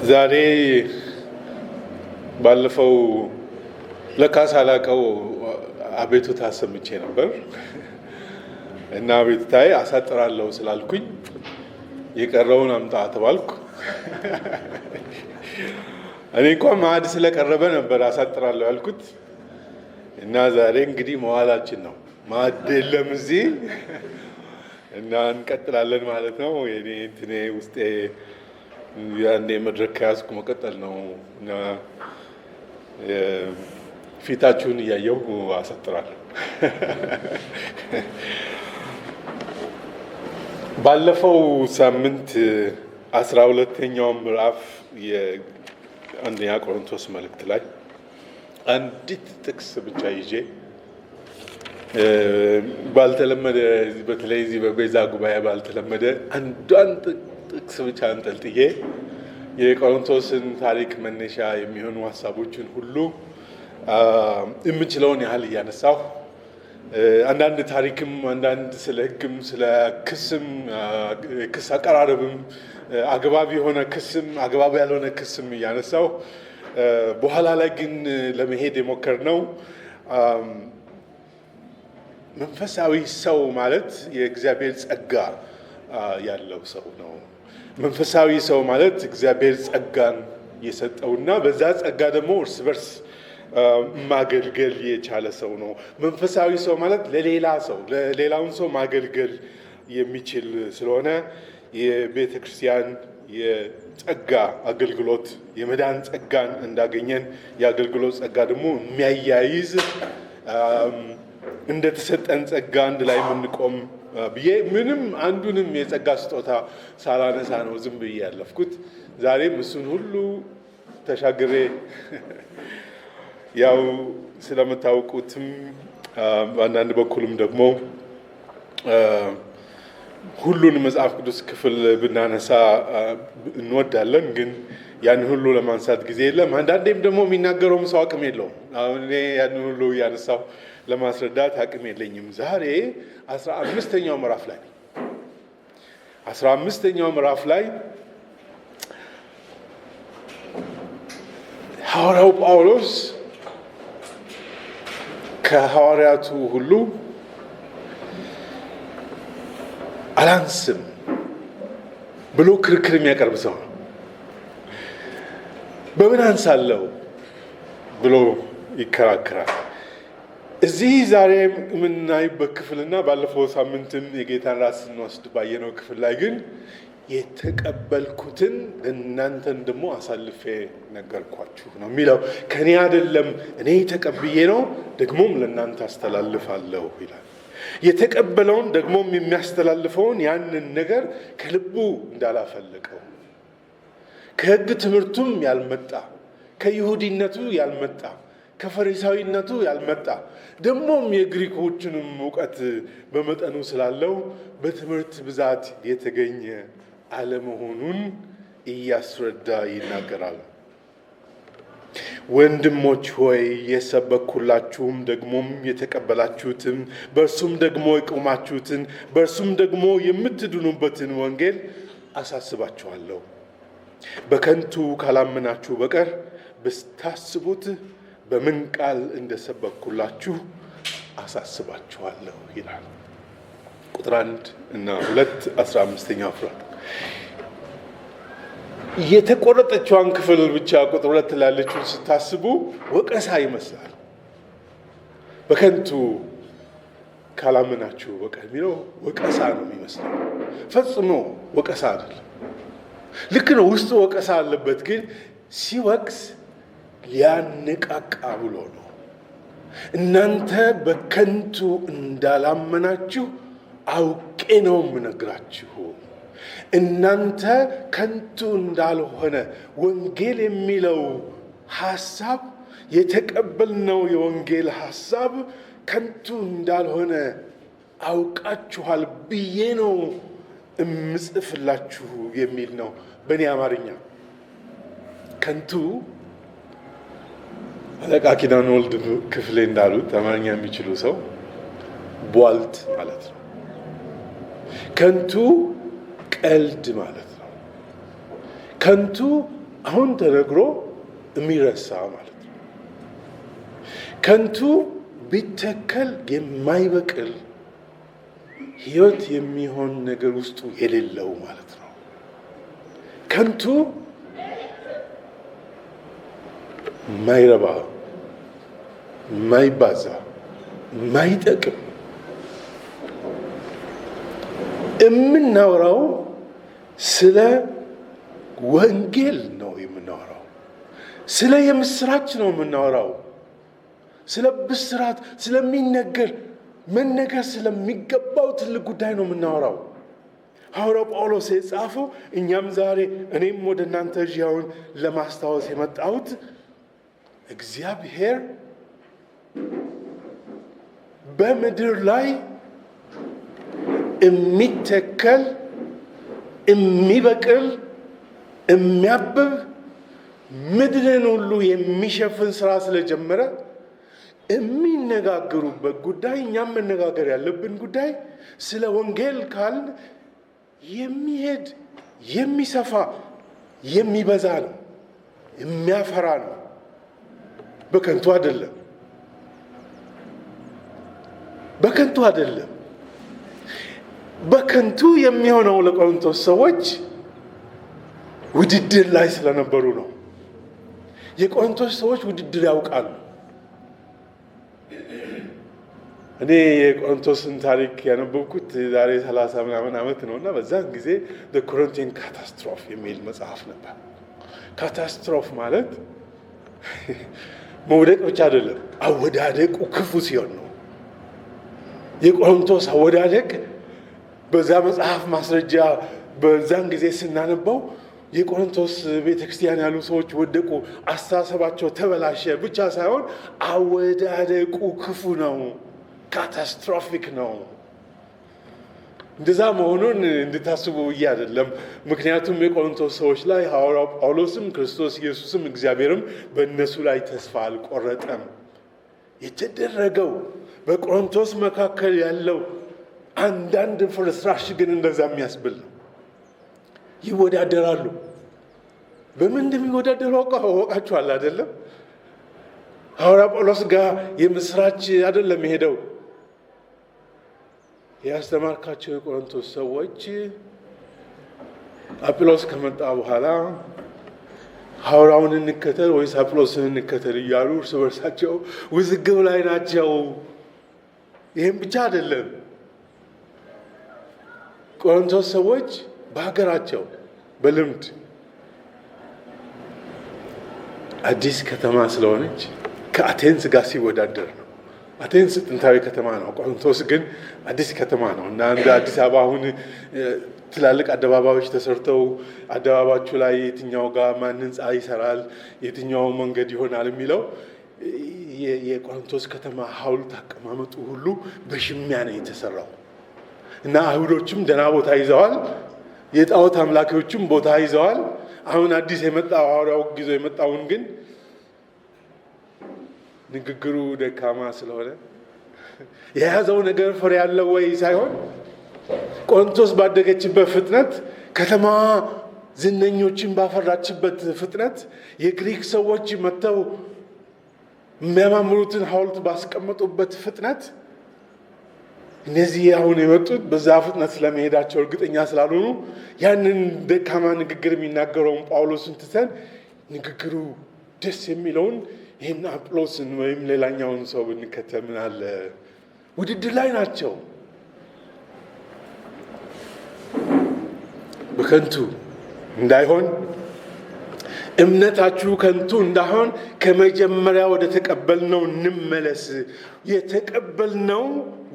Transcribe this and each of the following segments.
ዛሬ ባለፈው ለካስ አላቀው አቤቱታ ሰምቼ ነበር እና አቤቱታዬ አሳጥራለሁ ስላልኩኝ የቀረውን አምጣ ተባልኩ። እኔ እንኳን ማዕድ ስለቀረበ ነበር አሳጥራለሁ ያልኩት እና ዛሬ እንግዲህ መዋላችን ነው። ማዕድ የለም እዚህ እና እንቀጥላለን ማለት ነው። የኔ ውስጤ ያኔ መድረክ ከያዝኩ መቀጠል ነው እና ፊታችሁን እያየሁ አሳጥራለሁ። ባለፈው ሳምንት 12ኛው ምዕራፍ የአንደኛ ቆሮንቶስ መልእክት ላይ አንዲት ጥቅስ ብቻ ይዤ ባልተለመደ በተለይ እዚህ በቤዛ ጉባኤ ባልተለመደ አንዷን ጥቅስ ብቻ አንጠልጥዬ የቆሮንቶስን ታሪክ መነሻ የሚሆኑ ሀሳቦችን ሁሉ የምችለውን ያህል እያነሳሁ አንዳንድ ታሪክም አንዳንድ ስለ ሕግም ስለ ክስም ክስ አቀራረብም አግባብ የሆነ ክስም አግባብ ያልሆነ ክስም እያነሳሁ በኋላ ላይ ግን ለመሄድ የሞከርነው መንፈሳዊ ሰው ማለት የእግዚአብሔር ጸጋ ያለው ሰው ነው። መንፈሳዊ ሰው ማለት እግዚአብሔር ጸጋን የሰጠውና በዛ ጸጋ ደግሞ እርስ በርስ ማገልገል የቻለ ሰው ነው። መንፈሳዊ ሰው ማለት ለሌላውን ሰው ማገልገል የሚችል ስለሆነ የቤተ ክርስቲያን የጸጋ አገልግሎት የመዳን ጸጋን እንዳገኘን የአገልግሎት ጸጋ ደግሞ የሚያያይዝ እንደተሰጠን ጸጋ አንድ ላይ የምንቆም ብዬ ምንም አንዱንም የጸጋ ስጦታ ሳላነሳ ነው ዝም ብዬ ያለፍኩት። ዛሬም እሱን ሁሉ ተሻግሬ ያው ስለምታውቁትም በአንዳንድ በኩልም ደግሞ ሁሉን መጽሐፍ ቅዱስ ክፍል ብናነሳ እንወዳለን፣ ግን ያን ሁሉ ለማንሳት ጊዜ የለም። አንዳንዴም ደግሞ የሚናገረውም ሰው አቅም የለውም። አሁን እኔ ያን ሁሉ እያነሳሁ ለማስረዳት አቅም የለኝም። ዛሬ 15ኛው ምዕራፍ ላይ 15ኛው ምዕራፍ ላይ ሐዋርያው ጳውሎስ ከሐዋርያቱ ሁሉ አላንስም ብሎ ክርክር የሚያቀርብ ሰው ነው። በምን አንሳለሁ ብሎ ይከራከራል። እዚህ ዛሬ የምናይበት ክፍልና ባለፈው ሳምንትም የጌታን ራስ ስንወስድ ባየነው ክፍል ላይ ግን የተቀበልኩትን እናንተን ደግሞ አሳልፌ ነገርኳችሁ ነው የሚለው። ከኔ አይደለም እኔ ተቀብዬ ነው ደግሞም ለእናንተ አስተላልፋለሁ ይላል። የተቀበለውን ደግሞም የሚያስተላልፈውን ያንን ነገር ከልቡ እንዳላፈለቀው ከሕግ ትምህርቱም ያልመጣ ከይሁዲነቱ ያልመጣ ከፈሪሳዊነቱ ያልመጣ ደግሞም የግሪኮችንም እውቀት በመጠኑ ስላለው በትምህርት ብዛት የተገኘ አለመሆኑን እያስረዳ ይናገራል። ወንድሞች ሆይ የሰበኩላችሁም ደግሞም የተቀበላችሁትን በእርሱም ደግሞ የቆማችሁትን በእርሱም ደግሞ የምትድኑበትን ወንጌል አሳስባችኋለሁ። በከንቱ ካላመናችሁ በቀር ብታስቡት በምን ቃል እንደሰበኩላችሁ አሳስባችኋለሁ ይላል። ቁጥር 1 እና 2 15ኛው ፍራ የተቆረጠችዋን ክፍል ብቻ ቁጥር 2 ላለችውን ስታስቡ ወቀሳ ይመስላል። በከንቱ ካላመናችሁ በቀር የሚለው ወቀሳ ነው የሚመስለው። ፈጽሞ ወቀሳ አይደለም። ልክ ነው፣ ውስጡ ወቀሳ አለበት፣ ግን ሲወቅስ ሊያነቃቃ ብሎ ነው። እናንተ በከንቱ እንዳላመናችሁ አውቄ ነው የምነግራችሁ። እናንተ ከንቱ እንዳልሆነ ወንጌል የሚለው ሐሳብ የተቀበልነው የወንጌል ሐሳብ ከንቱ እንዳልሆነ አውቃችኋል ብዬ ነው እምጽፍላችሁ የሚል ነው። በእኔ አማርኛ ከንቱ አለቃ ኪዳነ ወልድ ክፍሌ እንዳሉት አማርኛ የሚችሉ ሰው ቧልት ማለት ነው። ከንቱ ቀልድ ማለት ነው። ከንቱ አሁን ተነግሮ የሚረሳ ማለት ነው። ከንቱ ቢተከል የማይበቅል ሕይወት የሚሆን ነገር ውስጡ የሌለው ማለት ነው። ከንቱ የማይረባ፣ የማይባዛ፣ የማይጠቅም የምናወራው ስለ ወንጌል ነው የምናወራው። ስለ የምስራች ነው የምናወራው። ስለ ብስራት ስለሚነገር መነገር ስለሚገባው ትልቅ ጉዳይ ነው የምናወራው። ሐዋርያው ጳውሎስ የጻፈው እኛም ዛሬ እኔም ወደ እናንተ ዚያውን ለማስታወስ የመጣሁት እግዚአብሔር በምድር ላይ የሚተከል የሚበቅል የሚያብብ ምድርን ሁሉ የሚሸፍን ስራ ስለጀመረ የሚነጋገሩበት ጉዳይ እኛም መነጋገር ያለብን ጉዳይ ስለ ወንጌል ካልን የሚሄድ የሚሰፋ የሚበዛ ነው፣ የሚያፈራ ነው። በከንቱ አይደለም፣ በከንቱ አይደለም። በከንቱ የሚሆነው ለቆሮንቶስ ሰዎች ውድድር ላይ ስለነበሩ ነው። የቆሮንቶስ ሰዎች ውድድር ያውቃሉ። እኔ የቆሮንቶስን ታሪክ ያነበብኩት ዛሬ 30 ምናምን ዓመት ነው እና በዛን ጊዜ the Corinthian catastrophe የሚል መጽሐፍ ነበር። ካታስትሮፍ ማለት መውደቅ ብቻ አይደለም፣ አወዳደቁ ክፉ ሲሆን ነው። የቆሮንቶስ አወዳደቅ በዛ መጽሐፍ ማስረጃ በዛን ጊዜ ስናነበው የቆሮንቶስ ቤተክርስቲያን ያሉ ሰዎች ወደቁ፣ አስተሳሰባቸው ተበላሸ ብቻ ሳይሆን አወዳደቁ ክፉ ነው፣ ካታስትሮፊክ ነው። እንደዛ መሆኑን እንድታስቡ ብዬ አይደለም። ምክንያቱም የቆሮንቶስ ሰዎች ላይ ሐዋርያው ጳውሎስም ክርስቶስ ኢየሱስም እግዚአብሔርም በእነሱ ላይ ተስፋ አልቆረጠም። የተደረገው በቆሮንቶስ መካከል ያለው አንዳንድ ፍርስራሽ ግን እንደዛ የሚያስብል ነው። ይወዳደራሉ። በምን እንደሚወዳደሩ አውቃችኋል አይደለም? ሐዋርያ ጳውሎስ ጋር የምስራች አይደለም የሄደው። ያስተማርካቸው የቆሮንቶስ ሰዎች አጵሎስ ከመጣ በኋላ ሐዋርያውን እንከተል ወይስ አጵሎስን እንከተል እያሉ እርስ በርሳቸው ውዝግብ ላይ ናቸው። ይህም ብቻ አይደለም። ቆሮንቶስ ሰዎች በሀገራቸው በልምድ አዲስ ከተማ ስለሆነች ከአቴንስ ጋር ሲወዳደር ነው። አቴንስ ጥንታዊ ከተማ ነው። ቆሮንቶስ ግን አዲስ ከተማ ነው እና እንደ አዲስ አበባ አሁን ትላልቅ አደባባዮች ተሰርተው አደባባዮቹ ላይ የትኛው ጋር ማን ህንፃ ይሰራል፣ የትኛው መንገድ ይሆናል የሚለው የቆሮንቶስ ከተማ ሐውልት አቀማመጡ ሁሉ በሽሚያ ነው የተሰራው እና አይሁዶችም ደህና ቦታ ይዘዋል፣ የጣዖት አምላኪዎችም ቦታ ይዘዋል። አሁን አዲስ የመጣው ሐዋርያው ጊዜ የመጣውን ግን ንግግሩ ደካማ ስለሆነ የያዘው ነገር ፍሬ ያለው ወይ ሳይሆን ቆሮንቶስ ባደገችበት ፍጥነት ከተማ ዝነኞችን ባፈራችበት ፍጥነት የግሪክ ሰዎች መጥተው የሚያማምሩትን ሐውልት ባስቀመጡበት ፍጥነት እነዚህ አሁን የመጡት በዛ ፍጥነት ስለመሄዳቸው እርግጠኛ ስላልሆኑ ያንን ደካማ ንግግር የሚናገረውን ጳውሎስን ትተን ንግግሩ ደስ የሚለውን ይህን አጵሎስን ወይም ሌላኛውን ሰው ብንከተል ምን አለ? ውድድር ላይ ናቸው። በከንቱ እንዳይሆን እምነታችሁ ከንቱ እንዳይሆን ከመጀመሪያ ወደ ተቀበልነው እንመለስ። የተቀበልነው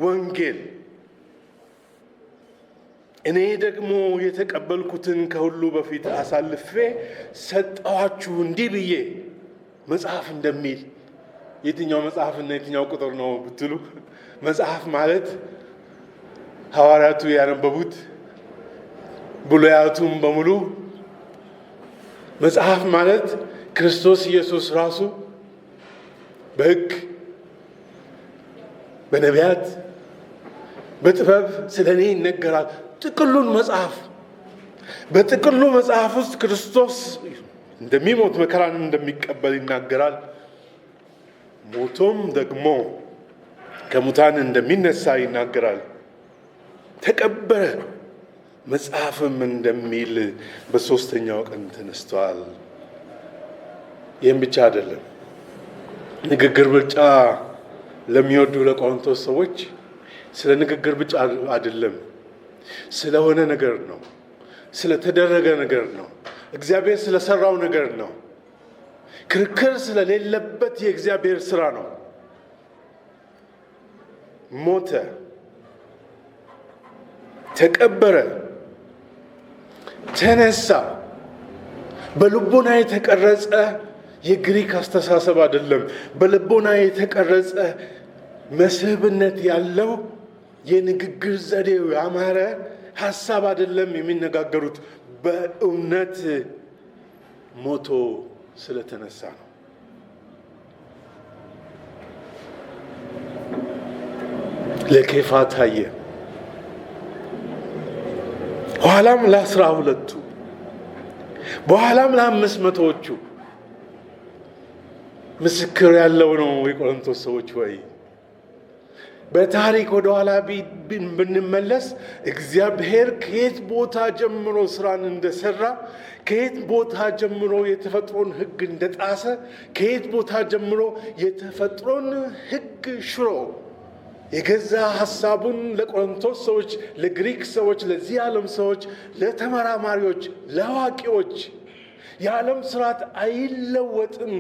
ወንጌል እኔ ደግሞ የተቀበልኩትን ከሁሉ በፊት አሳልፌ ሰጠኋችሁ እንዲህ ብዬ መጽሐፍ እንደሚል። የትኛው መጽሐፍና የትኛው ቁጥር ነው ብትሉ፣ መጽሐፍ ማለት ሐዋርያቱ ያነበቡት ብሉያቱም በሙሉ፣ መጽሐፍ ማለት ክርስቶስ ኢየሱስ ራሱ በሕግ በነቢያት በጥበብ ስለ እኔ ይነገራል። ጥቅሉን መጽሐፍ። በጥቅሉ መጽሐፍ ውስጥ ክርስቶስ እንደሚሞት መከራን እንደሚቀበል ይናገራል። ሞቶም ደግሞ ከሙታን እንደሚነሳ ይናገራል። ተቀበረ፣ መጽሐፍም እንደሚል በሦስተኛው ቀን ተነስቷል። ይህም ብቻ አይደለም። ንግግር ብልጫ ለሚወዱ ለቆሮንቶስ ሰዎች ስለ ንግግር ብቻ አይደለም፣ ስለሆነ ነገር ነው፣ ስለተደረገ ነገር ነው፣ እግዚአብሔር ስለሰራው ነገር ነው። ክርክር ስለሌለበት የእግዚአብሔር ስራ ነው። ሞተ፣ ተቀበረ፣ ተነሳ። በልቦና የተቀረጸ የግሪክ አስተሳሰብ አይደለም። በልቦና የተቀረጸ መስህብነት ያለው የንግግር ዘዴው ያማረ ሀሳብ አይደለም የሚነጋገሩት። በእውነት ሞቶ ስለተነሳ ነው። ለኬፋ ታየ፣ በኋላም ለ12ቱ፣ በኋላም ለ500ዎቹ ምስክር ያለው ነው። የቆሮንቶስ ሰዎች ወይ በታሪክ ወደ ኋላ ብንመለስ እግዚአብሔር ከየት ቦታ ጀምሮ ስራን እንደሰራ፣ ከየት ቦታ ጀምሮ የተፈጥሮን ሕግ እንደጣሰ፣ ከየት ቦታ ጀምሮ የተፈጥሮን ሕግ ሽሮ የገዛ ሐሳቡን ለቆሮንቶስ ሰዎች፣ ለግሪክ ሰዎች፣ ለዚህ ዓለም ሰዎች፣ ለተመራማሪዎች፣ ለአዋቂዎች የዓለም ስርዓት አይለወጥም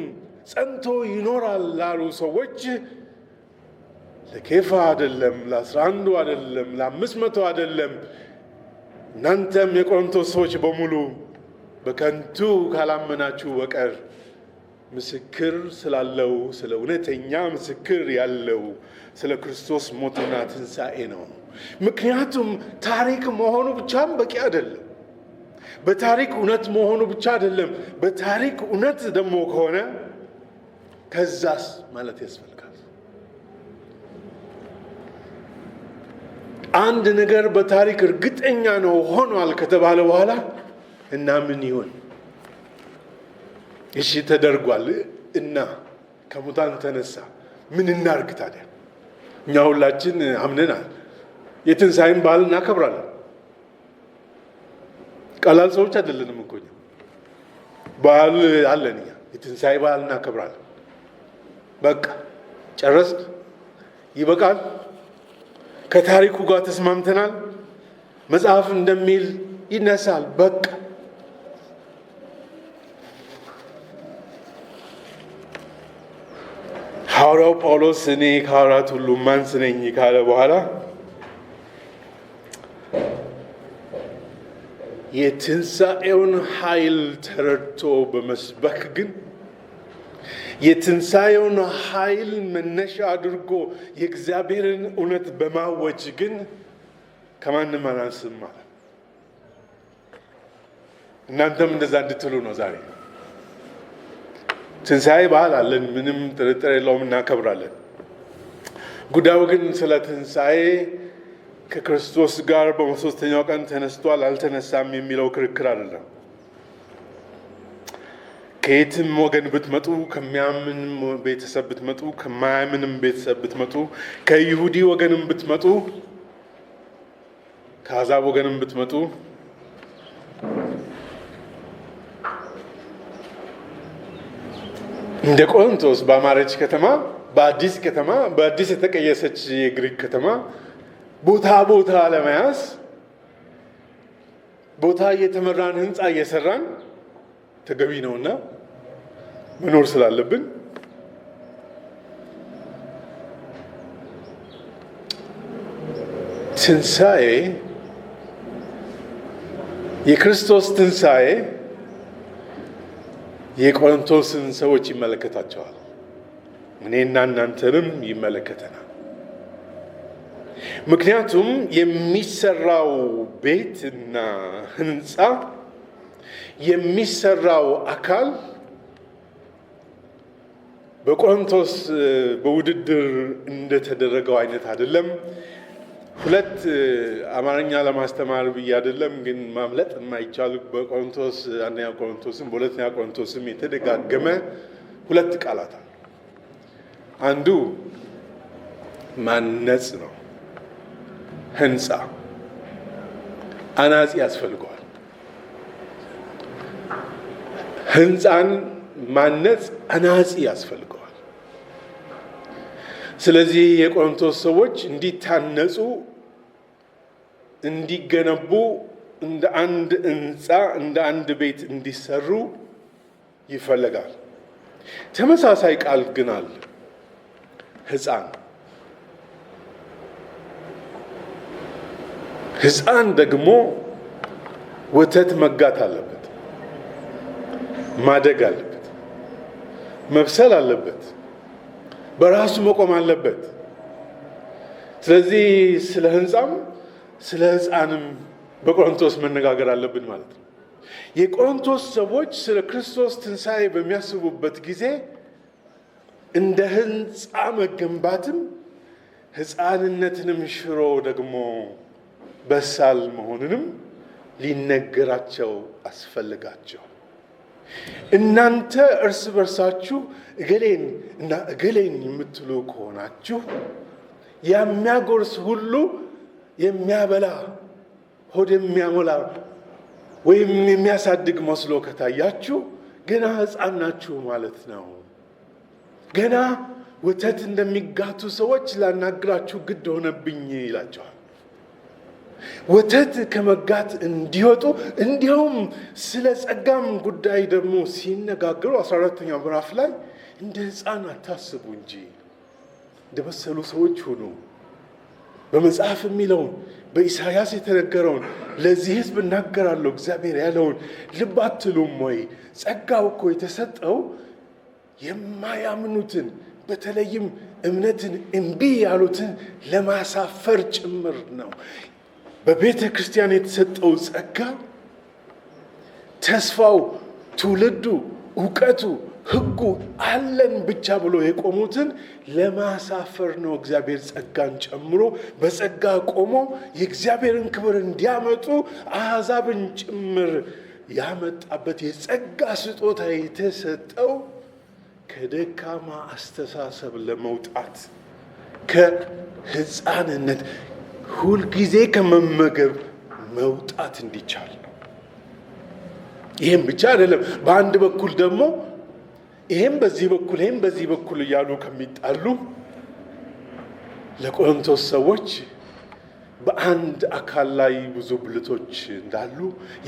ጸንቶ ይኖራል ላሉ ሰዎች ለኬፋ አይደለም፣ ለ11 አይደለም፣ ለ500 አይደለም፣ እናንተም የቆሮንቶስ ሰዎች በሙሉ በከንቱ ካላመናችሁ በቀር ምስክር ስላለው ስለ እውነተኛ ምስክር ያለው ስለ ክርስቶስ ሞትና ትንሣኤ ነው። ምክንያቱም ታሪክ መሆኑ ብቻም በቂ አይደለም። በታሪክ እውነት መሆኑ ብቻ አይደለም። በታሪክ እውነት ደግሞ ከሆነ ከዛስ ማለት ያስፈልጋል። አንድ ነገር በታሪክ እርግጠኛ ነው ሆኗል ከተባለ በኋላ እና ምን ይሆን? እሺ ተደርጓል እና ከሙታን ተነሳ፣ ምን እናርግ ታዲያ? እኛ ሁላችን አምነናል። የትንሣኤን በዓል እናከብራለን። ቀላል ሰዎች አይደለንም እኮ እኛ። በዓል አለን እኛ። የትንሣኤ በዓል እናከብራለን። በቃ ጨረስን፣ ይበቃል። ከታሪኩ ጋር ተስማምተናል። መጽሐፍ እንደሚል ይነሳል። በቃ ሐዋርያው ጳውሎስ እኔ ከሐዋርያት ሁሉ ማንስ ነኝ ካለ በኋላ የትንሣኤውን ኃይል ተረድቶ በመስበክ ግን የትንሣኤውን ኃይል መነሻ አድርጎ የእግዚአብሔርን እውነት በማወጅ ግን ከማንም አናንስም ማለት። እናንተም እንደዛ እንድትሉ ነው። ዛሬ ትንሣኤ በዓል አለን፣ ምንም ጥርጥር የለውም፣ እናከብራለን። ጉዳዩ ግን ስለ ትንሣኤ ከክርስቶስ ጋር በሦስተኛው ቀን ተነስቷል አልተነሳም የሚለው ክርክር አይደለም። ከየትም ወገን ብትመጡ፣ ከሚያምንም ቤተሰብ ብትመጡ፣ ከማያምንም ቤተሰብ ብትመጡ፣ ከይሁዲ ወገንም ብትመጡ፣ ከአሕዛብ ወገንም ብትመጡ እንደ ቆሮንቶስ በአማረች ከተማ፣ በአዲስ ከተማ፣ በአዲስ የተቀየሰች የግሪክ ከተማ ቦታ ለመያዝ ቦታ እየተመራን ህንፃ እየሰራን ተገቢ ነውና መኖር ስላለብን ትንሣኤ የክርስቶስ ትንሣኤ የቆሮንቶስን ሰዎች ይመለከታቸዋል። እኔና እናንተንም ይመለከተናል። ምክንያቱም የሚሰራው ቤትና ህንፃ የሚሰራው አካል በቆሮንቶስ በውድድር እንደተደረገው አይነት አይደለም። ሁለት አማርኛ ለማስተማር ብዬ አይደለም፣ ግን ማምለጥ የማይቻሉ በቆሮንቶስ አንደኛ ቆሮንቶስም በሁለተኛ ቆሮንቶስም የተደጋገመ ሁለት ቃላት አሉ። አንዱ ማነጽ ነው። ህንፃ አናጺ ያስፈልገዋል። ህንፃን ማነጽ አናጺ ያስፈልገዋል። ስለዚህ የቆሮንቶስ ሰዎች እንዲታነጹ እንዲገነቡ እንደ አንድ ህንፃ እንደ አንድ ቤት እንዲሰሩ ይፈለጋል። ተመሳሳይ ቃል ግን አለ። ሕፃን ደግሞ ወተት መጋት አለበት፣ ማደግ አለበት፣ መብሰል አለበት፣ በራሱ መቆም አለበት። ስለዚህ ስለ ሕፃም ስለ ሕፃንም በቆሮንቶስ መነጋገር አለብን ማለት ነው። የቆሮንቶስ ሰዎች ስለ ክርስቶስ ትንሣኤ በሚያስቡበት ጊዜ እንደ ሕንፃ መገንባትም ሕፃንነትንም ሽሮ ደግሞ በሳል መሆንንም ሊነገራቸው አስፈልጋቸው። እናንተ እርስ በርሳችሁ እገሌን እና እገሌን የምትሉ ከሆናችሁ የሚያጎርስ ሁሉ የሚያበላ ሆድ የሚያሞላ ወይም የሚያሳድግ መስሎ ከታያችሁ ገና ሕፃን ናችሁ ማለት ነው። ገና ወተት እንደሚጋቱ ሰዎች ላናግራችሁ ግድ ሆነብኝ ይላቸዋል። ወተት ከመጋት እንዲወጡ እንዲያውም ስለ ጸጋም ጉዳይ ደግሞ ሲነጋገሩ 14ኛው ምዕራፍ ላይ እንደ ሕፃን አታስቡ እንጂ እንደ በሰሉ ሰዎች ሁኑ። በመጽሐፍ የሚለውን በኢሳያስ የተነገረውን ለዚህ ሕዝብ እናገራለሁ እግዚአብሔር ያለውን ልብ አትሉም ወይ? ጸጋው እኮ የተሰጠው የማያምኑትን በተለይም እምነትን እምቢ ያሉትን ለማሳፈር ጭምር ነው። በቤተ ክርስቲያን የተሰጠው ጸጋ ተስፋው፣ ትውልዱ፣ እውቀቱ፣ ሕጉ አለን ብቻ ብሎ የቆሙትን ለማሳፈር ነው። እግዚአብሔር ጸጋን ጨምሮ በጸጋ ቆሞ የእግዚአብሔርን ክብር እንዲያመጡ አሕዛብን ጭምር ያመጣበት የጸጋ ስጦታ የተሰጠው ከደካማ አስተሳሰብ ለመውጣት ከሕፃንነት ሁልጊዜ ከመመገብ መውጣት እንዲቻል ነው። ይህም ብቻ አይደለም። በአንድ በኩል ደግሞ ይህም በዚህ በኩል ይህም በዚህ በኩል እያሉ ከሚጣሉ ለቆሮንቶስ ሰዎች በአንድ አካል ላይ ብዙ ብልቶች እንዳሉ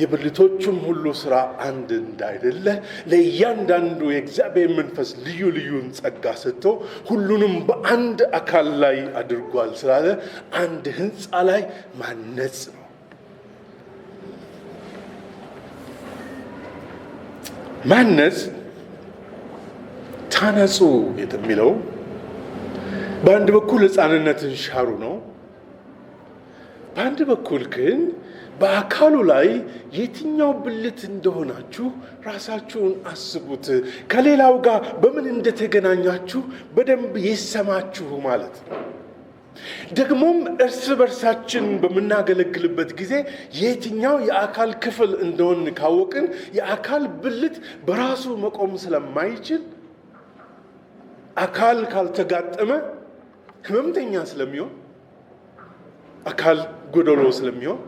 የብልቶቹም ሁሉ ስራ አንድ እንዳይደለ ለእያንዳንዱ የእግዚአብሔር መንፈስ ልዩ ልዩን ጸጋ ሰጥቶ ሁሉንም በአንድ አካል ላይ አድርጓል ስላለ አንድ ሕንፃ ላይ ማነጽ ነው። ማነጽ ታነጹ የሚለው በአንድ በኩል ሕፃንነትን ሻሩ ነው። በአንድ በኩል ግን በአካሉ ላይ የትኛው ብልት እንደሆናችሁ ራሳችሁን አስቡት። ከሌላው ጋር በምን እንደተገናኛችሁ በደንብ ይሰማችሁ ማለት ነው። ደግሞም እርስ በርሳችን በምናገለግልበት ጊዜ የትኛው የአካል ክፍል እንደሆን ካወቅን የአካል ብልት በራሱ መቆም ስለማይችል አካል ካልተጋጠመ ህመምተኛ ስለሚሆን አካል ጎደሎ ስለሚሆን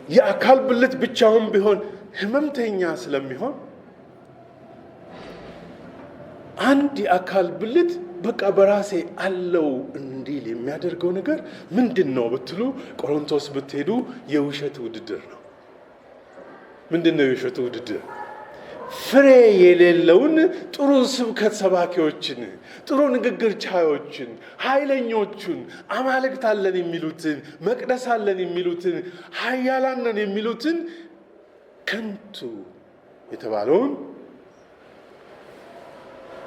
የአካል ብልት ብቻውን ቢሆን ህመምተኛ ስለሚሆን አንድ የአካል ብልት በቃ በራሴ አለው እንዲል የሚያደርገው ነገር ምንድን ነው ብትሉ ቆሮንቶስ ብትሄዱ የውሸት ውድድር ነው። ምንድን ነው የውሸት ውድድር? ፍሬ የሌለውን ጥሩ ስብከት ሰባኪዎችን፣ ጥሩ ንግግር ቻዮችን፣ ኃይለኞቹን፣ አማልክት አለን የሚሉትን፣ መቅደስ አለን የሚሉትን፣ ኃያላን ነን የሚሉትን ከንቱ የተባለውን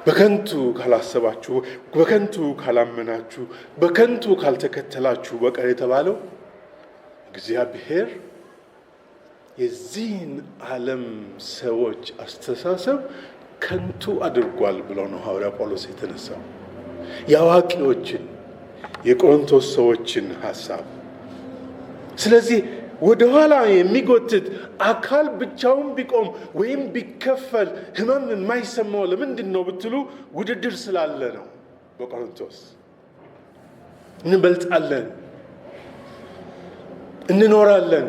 በከንቱ ካላሰባችሁ፣ በከንቱ ካላመናችሁ፣ በከንቱ ካልተከተላችሁ በቀር የተባለው እግዚአብሔር የዚህን ዓለም ሰዎች አስተሳሰብ ከንቱ አድርጓል ብለው ነው ሐዋርያ ጳውሎስ የተነሳው። የአዋቂዎችን፣ የቆሮንቶስ ሰዎችን ሐሳብ። ስለዚህ ወደ ኋላ የሚጎትት አካል ብቻውን ቢቆም ወይም ቢከፈል ሕመም የማይሰማው ለምንድን ነው ብትሉ ውድድር ስላለ ነው። በቆሮንቶስ እንበልጣለን፣ እንኖራለን።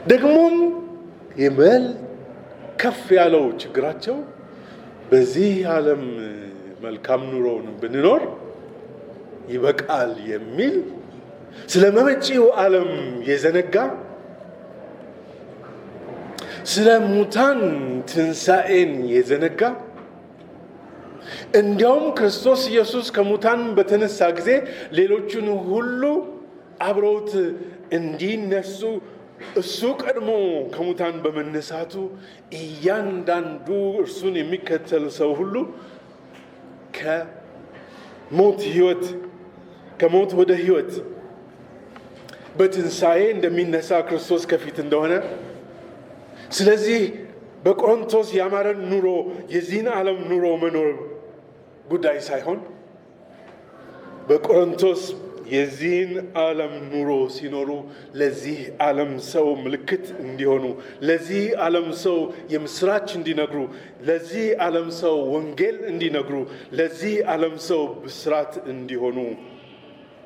ደግሞም ይበል ከፍ ያለው ችግራቸው በዚህ ዓለም መልካም ኑሮውን ብንኖር ይበቃል የሚል ስለ መጪው ዓለም የዘነጋ ስለ ሙታን ትንሣኤን የዘነጋ እንዲያውም ክርስቶስ ኢየሱስ ከሙታን በተነሳ ጊዜ ሌሎቹን ሁሉ አብረውት እንዲነሱ እሱ ቀድሞ ከሙታን በመነሳቱ እያንዳንዱ እርሱን የሚከተል ሰው ሁሉ ከሞት ወደ ሕይወት በትንሣኤ እንደሚነሳ ክርስቶስ ከፊት እንደሆነ፣ ስለዚህ በቆሮንቶስ ያማረን ኑሮ የዚህን ዓለም ኑሮ መኖር ጉዳይ ሳይሆን በቆሮንቶስ የዚህን ዓለም ኑሮ ሲኖሩ ለዚህ ዓለም ሰው ምልክት እንዲሆኑ፣ ለዚህ ዓለም ሰው የምስራች እንዲነግሩ፣ ለዚህ ዓለም ሰው ወንጌል እንዲነግሩ፣ ለዚህ ዓለም ሰው ብስራት እንዲሆኑ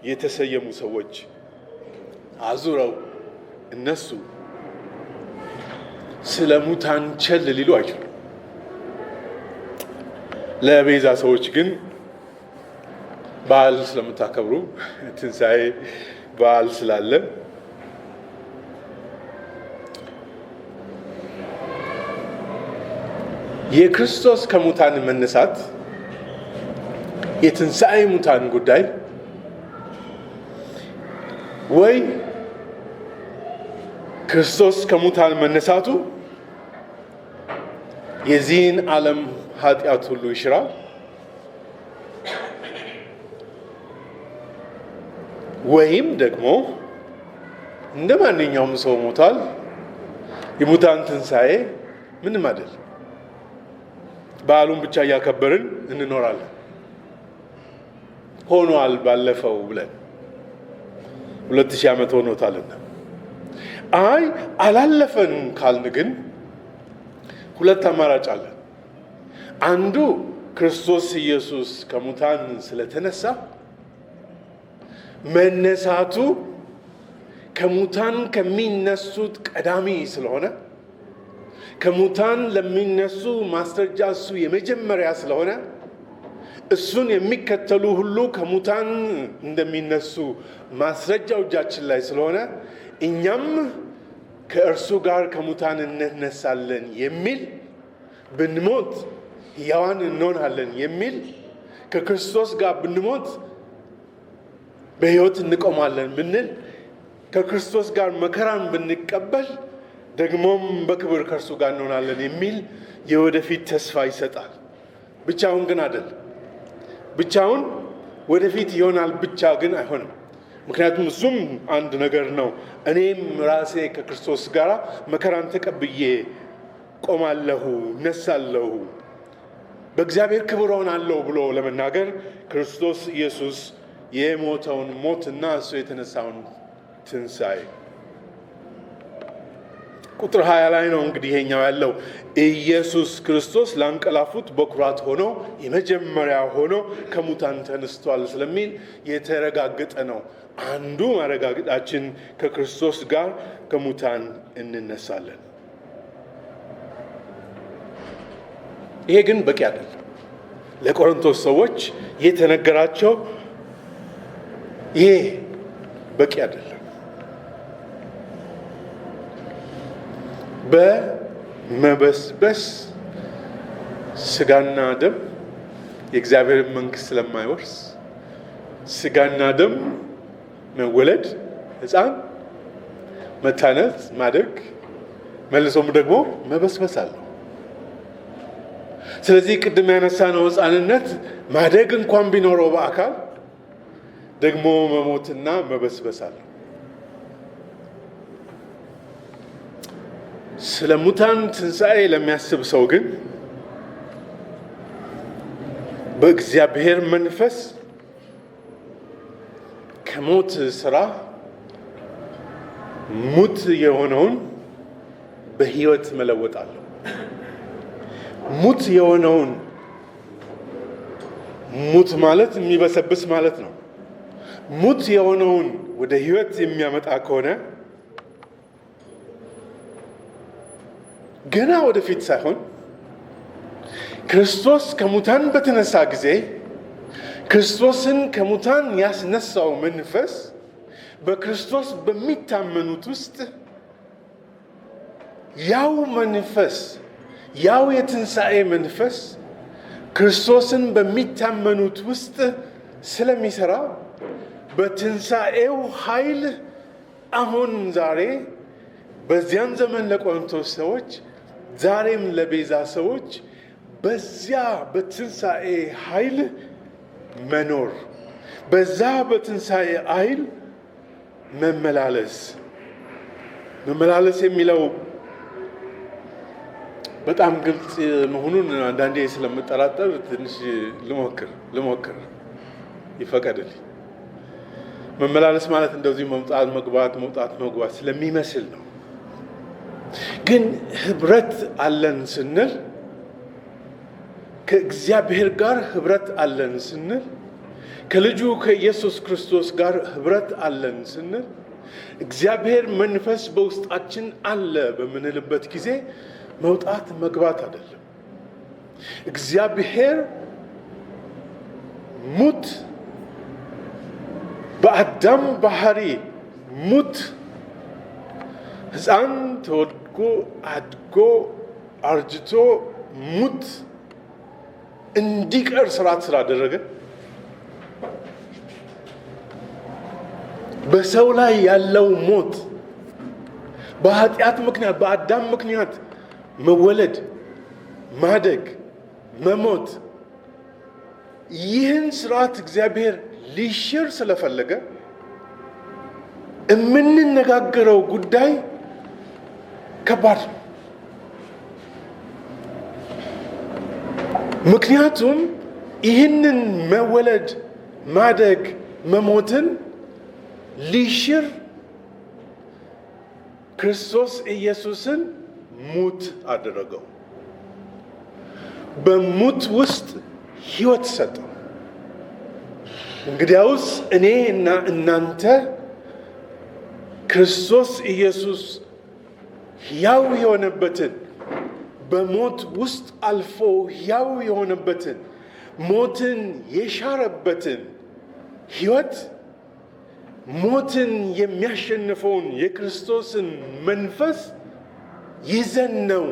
የተሰየሙ ሰዎች አዙረው እነሱ ስለ ሙታን ቸል ሊሉ አይችሉም። ለቤዛ ሰዎች ግን በዓል ስለምታከብሩ ትንሣኤ በዓል ስላለ የክርስቶስ ከሙታን መነሳት የትንሣኤ ሙታን ጉዳይ ወይ ክርስቶስ ከሙታን መነሳቱ የዚህን ዓለም ኃጢአት ሁሉ ይሽራል፣ ወይም ደግሞ እንደ ማንኛውም ሰው ሞቷል። የሙታን ትንሣኤ ምንም አይደል፣ በዓሉን ብቻ እያከበርን እንኖራለን። ሆኗል ባለፈው ብለን 2000 ዓመት ሆኖታልና። አይ አላለፈን ካልን ግን ሁለት አማራጭ አለን። አንዱ ክርስቶስ ኢየሱስ ከሙታን ስለተነሳ መነሳቱ ከሙታን ከሚነሱት ቀዳሚ ስለሆነ፣ ከሙታን ለሚነሱ ማስረጃ እሱ የመጀመሪያ ስለሆነ፣ እሱን የሚከተሉ ሁሉ ከሙታን እንደሚነሱ ማስረጃው እጃችን ላይ ስለሆነ እኛም ከእርሱ ጋር ከሙታን እንነሳለን የሚል ብንሞት ሕያዋን እንሆናለን የሚል ከክርስቶስ ጋር ብንሞት በሕይወት እንቆማለን ብንል ከክርስቶስ ጋር መከራን ብንቀበል ደግሞም በክብር ከእርሱ ጋር እንሆናለን የሚል የወደፊት ተስፋ ይሰጣል። ብቻውን ግን አይደል። ብቻውን ወደፊት ይሆናል ብቻ ግን አይሆንም። ምክንያቱም እሱም አንድ ነገር ነው። እኔም ራሴ ከክርስቶስ ጋር መከራን ተቀብዬ ቆማለሁ፣ እነሳለሁ፣ በእግዚአብሔር ክብር ሆናለሁ ብሎ ለመናገር ክርስቶስ ኢየሱስ የሞተውን ሞትና እሱ የተነሳውን ትንሣኤ ቁጥር 20 ላይ ነው እንግዲህ ይሄኛው ያለው። ኢየሱስ ክርስቶስ ላንቀላፉት በኩራት ሆኖ የመጀመሪያ ሆኖ ከሙታን ተነስቷል ስለሚል የተረጋገጠ ነው። አንዱ ማረጋገጣችን ከክርስቶስ ጋር ከሙታን እንነሳለን። ይሄ ግን በቂ አይደለም። ለቆሮንቶስ ሰዎች የተነገራቸው ይሄ በቂ አይደለም። በመበስበስ ስጋና ደም የእግዚአብሔርን መንግሥት ስለማይወርስ ስጋና ደም መወለድ፣ ሕፃን መታነጽ፣ ማደግ፣ መልሶም ደግሞ መበስበስ አለው። ስለዚህ ቅድም ያነሳነው ሕፃንነት ማደግ እንኳን ቢኖረው በአካል ደግሞ መሞትና መበስበስ አለው። ስለ ሙታን ትንሣኤ ለሚያስብ ሰው ግን በእግዚአብሔር መንፈስ ከሞት ስራ ሙት የሆነውን በህይወት መለወጣለሁ። ሙት የሆነውን ሙት ማለት የሚበሰብስ ማለት ነው። ሙት የሆነውን ወደ ህይወት የሚያመጣ ከሆነ ገና ወደፊት ሳይሆን ክርስቶስ ከሙታን በተነሳ ጊዜ ክርስቶስን ከሙታን ያስነሳው መንፈስ በክርስቶስ በሚታመኑት ውስጥ ያው መንፈስ ያው የትንሣኤ መንፈስ ክርስቶስን በሚታመኑት ውስጥ ስለሚሰራ በትንሣኤው ኃይል አሁን ዛሬ በዚያን ዘመን ለቆሮንቶስ ሰዎች ዛሬም ለቤዛ ሰዎች በዚያ በትንሣኤ ኃይል መኖር፣ በዛ በትንሣኤ ኃይል መመላለስ የሚለው በጣም ግልጽ መሆኑን አንዳንዴ ስለምጠራጠር ትንሽ ልሞክር ይፈቀድልኝ። መመላለስ ማለት እንደዚህ መውጣት መግባት ስለሚመስል ነው። ግን ህብረት አለን ስንል ከእግዚአብሔር ጋር ህብረት አለን ስንል ከልጁ ከኢየሱስ ክርስቶስ ጋር ህብረት አለን ስንል እግዚአብሔር መንፈስ በውስጣችን አለ በምንልበት ጊዜ መውጣት መግባት አይደለም። እግዚአብሔር ሙት በአዳም ባህሪ ሙት ሕፃን ተወልዶ አድጎ አርጅቶ ሙት እንዲቀር ስርዓት ስላደረገ በሰው ላይ ያለው ሞት በኃጢአት ምክንያት በአዳም ምክንያት መወለድ፣ ማደግ፣ መሞት ይህን ስርዓት እግዚአብሔር ሊሽር ስለፈለገ የምንነጋገረው ጉዳይ ከባድ ነው። ምክንያቱም ይህንን መወለድ፣ ማደግ፣ መሞትን ሊሽር ክርስቶስ ኢየሱስን ሙት አደረገው። በሙት ውስጥ ህይወት ሰጠው። እንግዲያውስ እኔ እና እናንተ ክርስቶስ ኢየሱስ ሕያው የሆነበትን በሞት ውስጥ አልፎ ሕያው የሆነበትን ሞትን የሻረበትን ህይወት ሞትን የሚያሸንፈውን የክርስቶስን መንፈስ ይዘን ነው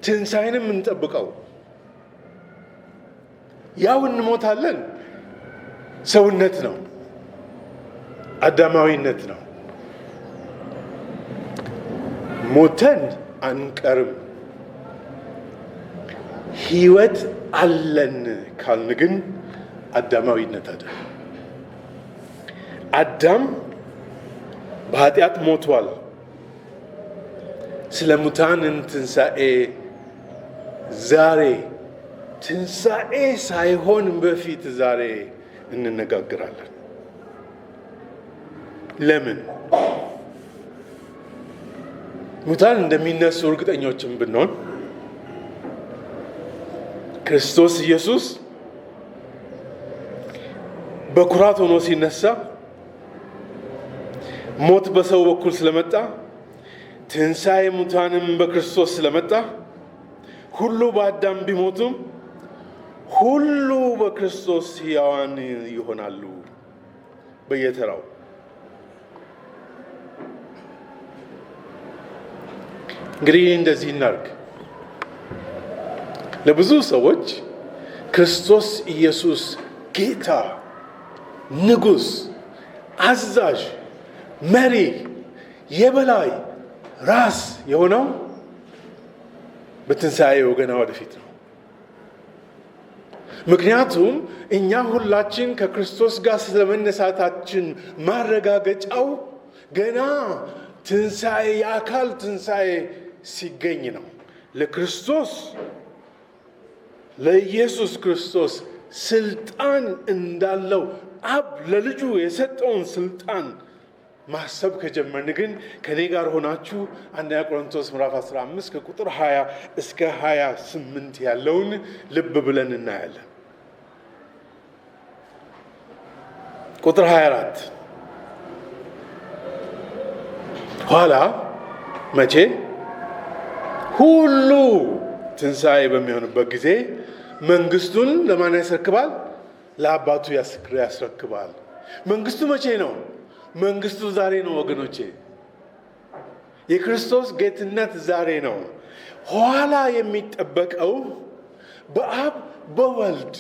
ትንሣኤንም እንጠብቀው። ያው እንሞታለን፣ ሰውነት ነው፣ አዳማዊነት ነው። ሞተን አንቀርም። ህይወት አለን ካልን ግን አዳማዊነት አይደለም። አዳም በኃጢአት ሞቷል። ስለ ሙታንን ትንሣኤ ዛሬ ትንሣኤ ሳይሆን በፊት ዛሬ እንነጋገራለን። ለምን? ሙታን እንደሚነሱ እርግጠኞችን ብንሆን ክርስቶስ ኢየሱስ በኩራት ሆኖ ሲነሳ ሞት በሰው በኩል ስለመጣ ትንሣኤ ሙታንም በክርስቶስ ስለመጣ ሁሉ በአዳም ቢሞቱም ሁሉ በክርስቶስ ሕያዋን ይሆናሉ በየተራው። እንግዲህ እንደዚህ እናድርግ። ለብዙ ሰዎች ክርስቶስ ኢየሱስ ጌታ፣ ንጉሥ፣ አዛዥ፣ መሪ፣ የበላይ ራስ የሆነው በትንሣኤው ገና ወደፊት ነው። ምክንያቱም እኛ ሁላችን ከክርስቶስ ጋር ስለመነሳታችን ማረጋገጫው ገና ትንሣኤ የአካል ትንሣኤ ሲገኝ ነው። ለክርስቶስ ለኢየሱስ ክርስቶስ ስልጣን እንዳለው አብ ለልጁ የሰጠውን ስልጣን ማሰብ ከጀመርን ግን ከኔ ጋር ሆናችሁ አንደኛ ቆሮንቶስ ምዕራፍ 15 ከቁጥር 20 እስከ 28 ያለውን ልብ ብለን እናያለን። ቁጥር 24 ኋላ መቼ ሁሉ ትንሣኤ በሚሆንበት ጊዜ መንግስቱን ለማን ያስረክባል? ለአባቱ ያስረክባል። መንግስቱ መቼ ነው? መንግስቱ ዛሬ ነው ወገኖቼ። የክርስቶስ ጌትነት ዛሬ ነው። ኋላ የሚጠበቀው በአብ በወልድ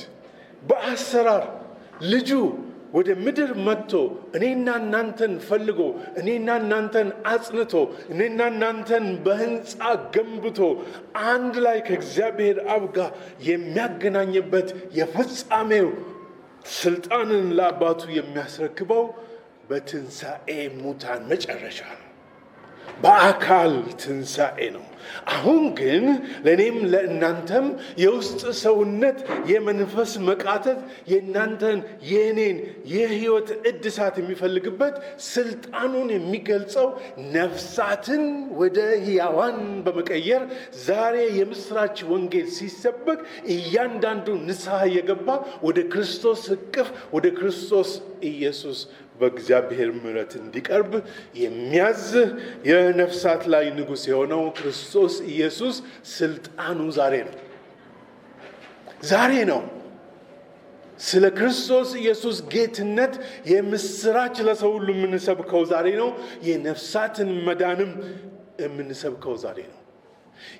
በአሰራር ልጁ ወደ ምድር መጥቶ እኔና እናንተን ፈልጎ እኔና እናንተን አጽንቶ እኔና እናንተን በህንፃ ገንብቶ አንድ ላይ ከእግዚአብሔር አብ ጋር የሚያገናኝበት የፍጻሜው ስልጣንን ለአባቱ የሚያስረክበው በትንሣኤ ሙታን መጨረሻ ነው። በአካል ትንሣኤ ነው። አሁን ግን ለእኔም ለእናንተም የውስጥ ሰውነት የመንፈስ መቃተት የእናንተን የእኔን የህይወት እድሳት የሚፈልግበት ስልጣኑን የሚገልጸው ነፍሳትን ወደ ሕያዋን በመቀየር ዛሬ የምስራች ወንጌል ሲሰበክ እያንዳንዱ ንስሐ የገባ ወደ ክርስቶስ እቅፍ ወደ ክርስቶስ ኢየሱስ በእግዚአብሔር ምሕረት እንዲቀርብ የሚያዝ የነፍሳት ላይ ንጉሥ የሆነው ክርስቶስ ኢየሱስ ስልጣኑ ዛሬ ነው። ዛሬ ነው። ስለ ክርስቶስ ኢየሱስ ጌትነት የምስራች ለሰው ሁሉ የምንሰብከው ዛሬ ነው። የነፍሳትን መዳንም የምንሰብከው ዛሬ ነው።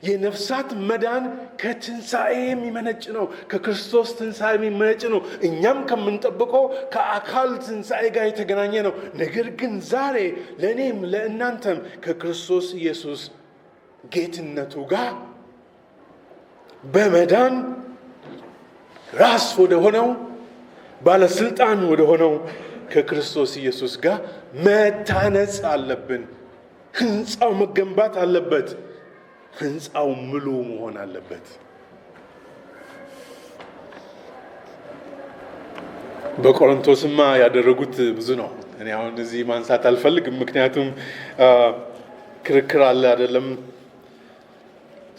የነፍሳት መዳን ከትንሣኤ የሚመነጭ ነው። ከክርስቶስ ትንሣኤ የሚመነጭ ነው። እኛም ከምንጠብቀው ከአካል ትንሣኤ ጋር የተገናኘ ነው። ነገር ግን ዛሬ ለእኔም ለእናንተም ከክርስቶስ ኢየሱስ ጌትነቱ ጋር በመዳን ራስ ወደ ሆነው ባለስልጣን ወደ ሆነው ከክርስቶስ ኢየሱስ ጋር መታነጽ አለብን። ህንፃው መገንባት አለበት። ህንፃው ሙሉ መሆን አለበት። በቆሮንቶስማ ያደረጉት ብዙ ነው። እኔ አሁን እዚህ ማንሳት አልፈልግም፣ ምክንያቱም ክርክር አለ አይደለም።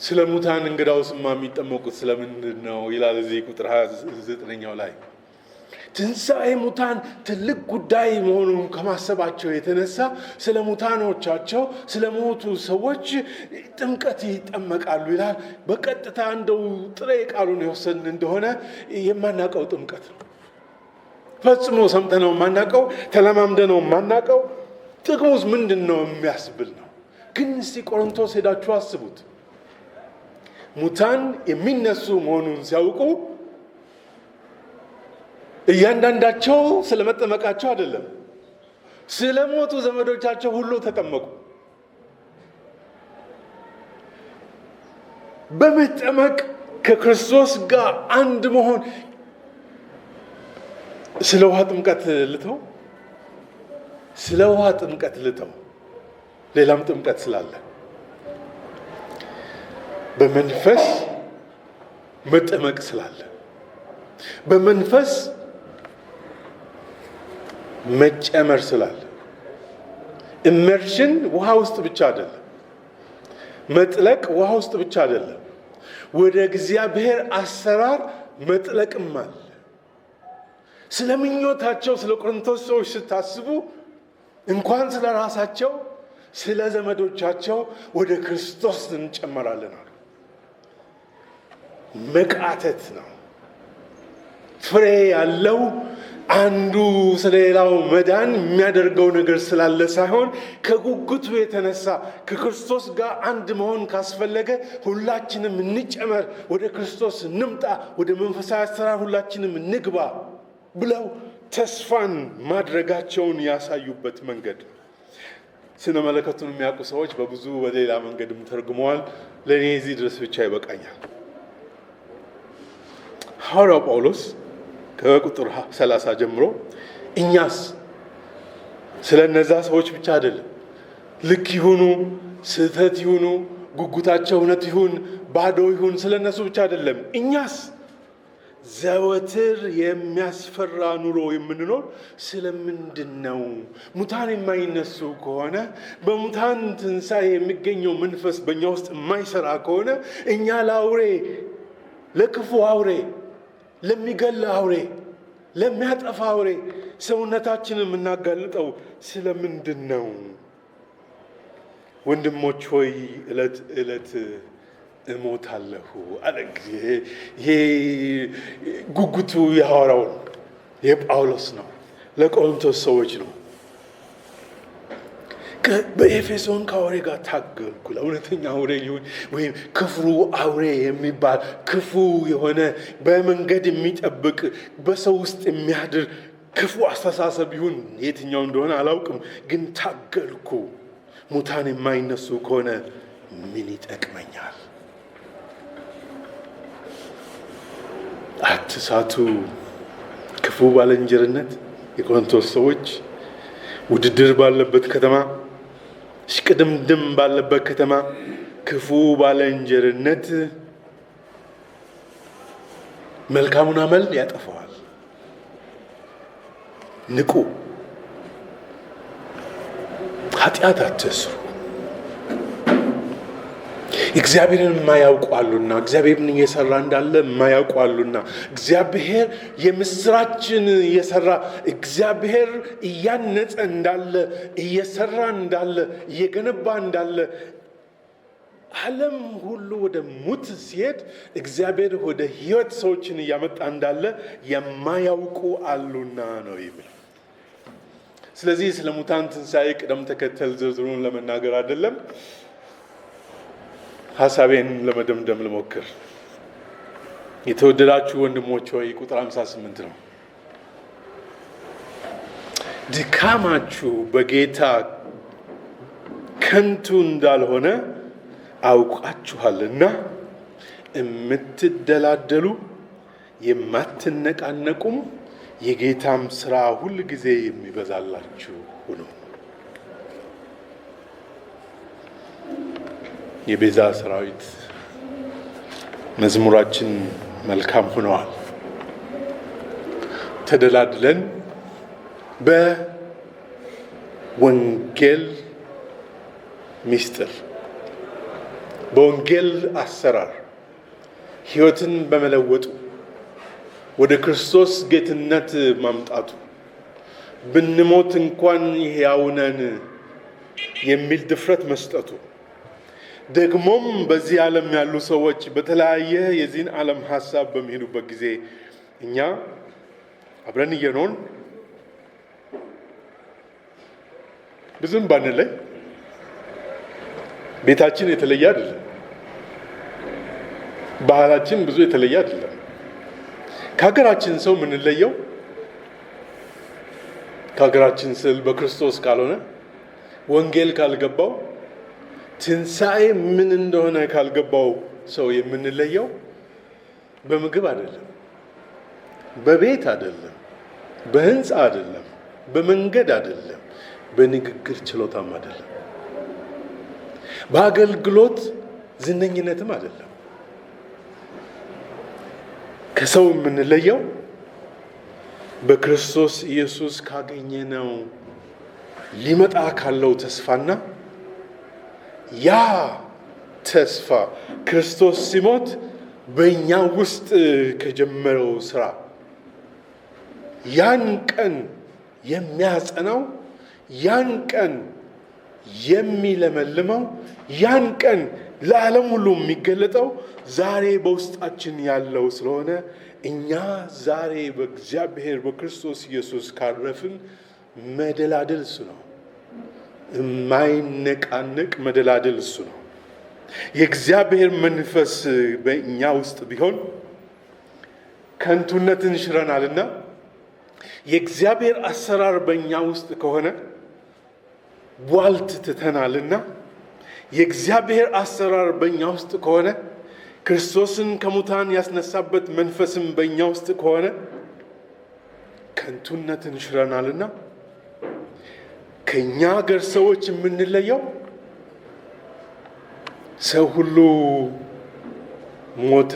ስለ ሙታን እንግዳውስማ የሚጠመቁት ስለምንድን ነው ይላል እዚህ ቁጥር 29 ላይ። ትንሣኤ ሙታን ትልቅ ጉዳይ መሆኑን ከማሰባቸው የተነሳ ስለ ሙታኖቻቸው ስለ ሞቱ ሰዎች ጥምቀት ይጠመቃሉ ይላል። በቀጥታ እንደው ጥሬ ቃሉን የወሰድን እንደሆነ የማናውቀው ጥምቀት ነው። ፈጽሞ ሰምተነው የማናውቀው፣ ተለማምደነው የማናውቀው፣ ጥቅሙስ ምንድን ነው የሚያስብል ነው። ግን እስቲ ቆሮንቶስ ሄዳችሁ አስቡት። ሙታን የሚነሱ መሆኑን ሲያውቁ እያንዳንዳቸው ስለመጠመቃቸው አይደለም፣ ስለሞቱ ዘመዶቻቸው ሁሉ ተጠመቁ። በመጠመቅ ከክርስቶስ ጋር አንድ መሆን። ስለ ውሃ ጥምቀት ልተው፣ ሌላም ጥምቀት ስላለ በመንፈስ መጠመቅ ስላለ በመንፈስ መጨመር ስላለ። ኢመርሽን ውሃ ውስጥ ብቻ አይደለም፣ መጥለቅ ውሃ ውስጥ ብቻ አይደለም፣ ወደ እግዚአብሔር አሰራር መጥለቅም አለ። ስለ ምኞታቸው ስለ ቆሮንቶስ ሰዎች ስታስቡ እንኳን ስለ ራሳቸው ስለ ዘመዶቻቸው ወደ ክርስቶስ እንጨመራለን አሉ። መቃተት ነው። ፍሬ ያለው አንዱ ስለሌላው መዳን የሚያደርገው ነገር ስላለ ሳይሆን ከጉጉቱ የተነሳ ከክርስቶስ ጋር አንድ መሆን ካስፈለገ ሁላችንም እንጨመር፣ ወደ ክርስቶስ እንምጣ፣ ወደ መንፈሳዊ አሰራር ሁላችንም እንግባ ብለው ተስፋን ማድረጋቸውን ያሳዩበት መንገድ። ስነ መለከቱን የሚያውቁ ሰዎች በብዙ በሌላ መንገድም ተርጉመዋል። ለእኔ እዚህ ድረስ ብቻ ይበቃኛል። ሐዋርያው ጳውሎስ ከቁጥር 30 ጀምሮ እኛስ ስለ እነዛ ሰዎች ብቻ አይደለም፣ ልክ ይሁኑ ስህተት ይሁኑ ጉጉታቸው እውነት ይሁን ባዶ ይሁን ስለ እነሱ ብቻ አይደለም፣ እኛስ ዘወትር የሚያስፈራ ኑሮ የምንኖር ስለምንድን ነው? ሙታን የማይነሱ ከሆነ በሙታን ትንሣኤ የሚገኘው መንፈስ በእኛ ውስጥ የማይሰራ ከሆነ እኛ ለአውሬ፣ ለክፉ አውሬ፣ ለሚገል አውሬ፣ ለሚያጠፋ አውሬ ሰውነታችንን የምናጋልጠው ስለምንድን ነው? ወንድሞች ሆይ ዕለት ዕለት እሞታለሁ አለ። ይሄ ጉጉቱ የሐዋርያው የጳውሎስ ነው፣ ለቆሮንቶስ ሰዎች ነው። በኤፌሶን ከአውሬ ጋር ታገልኩ። ለእውነተኛ አውሬ ሊሆን ወይም ክፉ አውሬ የሚባል ክፉ የሆነ በመንገድ የሚጠብቅ በሰው ውስጥ የሚያድር ክፉ አስተሳሰብ ይሁን የትኛው እንደሆነ አላውቅም፣ ግን ታገልኩ። ሙታን የማይነሱ ከሆነ ምን ይጠቅመኛል? አትሳቱ። ክፉ ባልንጀርነት የቆሮንቶስ ሰዎች ውድድር ባለበት ከተማ፣ ሽቅድምድም ባለበት ከተማ ክፉ ባልንጀርነት መልካሙን አመል ያጠፋዋል። ንቁ። ኃጢአት አትስሩ። እግዚአብሔርን የማያውቁ አሉና፣ እግዚአብሔርን እየሰራ እንዳለ የማያውቁ አሉና፣ እግዚአብሔር የምስራችን እየሰራ እግዚአብሔር እያነጸ እንዳለ፣ እየሰራ እንዳለ፣ እየገነባ እንዳለ፣ ዓለም ሁሉ ወደ ሙት ሲሄድ እግዚአብሔር ወደ ሕይወት ሰዎችን እያመጣ እንዳለ የማያውቁ አሉና ነው የሚለው። ስለዚህ ስለ ሙታን ትንሣኤ ቅደም ተከተል ዝርዝሩን ለመናገር አይደለም፣ ሐሳቤን ለመደምደም ልሞክር። የተወደዳችሁ ወንድሞች ሆይ ቁጥር 58 ነው። ድካማችሁ በጌታ ከንቱ እንዳልሆነ አውቃችኋልና የምትደላደሉ የማትነቃነቁም የጌታም ሥራ ሁል ጊዜ የሚበዛላችሁ ሁኑ። የቤዛ ሰራዊት መዝሙራችን መልካም ሆነዋል። ተደላድለን በወንጌል ምስጢር፣ በወንጌል አሰራር ሕይወትን በመለወጡ ወደ ክርስቶስ ጌትነት ማምጣቱ ብንሞት እንኳን ሕያው ነን የሚል ድፍረት መስጠቱ ደግሞም በዚህ ዓለም ያሉ ሰዎች በተለያየ የዚህን ዓለም ሐሳብ በሚሄዱበት ጊዜ እኛ አብረን እየኖርን ብዙም ባንለይ ቤታችን የተለየ አይደለም፣ ባህላችን ብዙ የተለየ አይደለም። ከሀገራችን ሰው የምንለየው ከሀገራችን ስል በክርስቶስ ካልሆነ ወንጌል ካልገባው ትንሣኤ ምን እንደሆነ ካልገባው ሰው የምንለየው በምግብ አይደለም፣ በቤት አይደለም፣ በህንፃ አይደለም፣ በመንገድ አይደለም፣ በንግግር ችሎታም አይደለም፣ በአገልግሎት ዝነኝነትም አይደለም። ከሰው የምንለየው በክርስቶስ ኢየሱስ ካገኘነው ሊመጣ ካለው ተስፋና ያ ተስፋ ክርስቶስ ሲሞት በእኛ ውስጥ ከጀመረው ስራ ያን ቀን የሚያጸናው፣ ያን ቀን የሚለመልመው፣ ያን ቀን ለዓለም ሁሉ የሚገለጠው ዛሬ በውስጣችን ያለው ስለሆነ እኛ ዛሬ በእግዚአብሔር በክርስቶስ ኢየሱስ ካረፍን መደላደል እሱ ነው። የማይነቃነቅ መደላደል እሱ ነው። የእግዚአብሔር መንፈስ በእኛ ውስጥ ቢሆን ከንቱነትን ሽረናልና፣ የእግዚአብሔር አሰራር በእኛ ውስጥ ከሆነ ቧልት ትተናልና፣ የእግዚአብሔር አሰራር በእኛ ውስጥ ከሆነ ክርስቶስን ከሙታን ያስነሳበት መንፈስም በእኛ ውስጥ ከሆነ ከንቱነትን ሽረናልና ከእኛ ሀገር ሰዎች የምንለየው ሰው ሁሉ ሞተ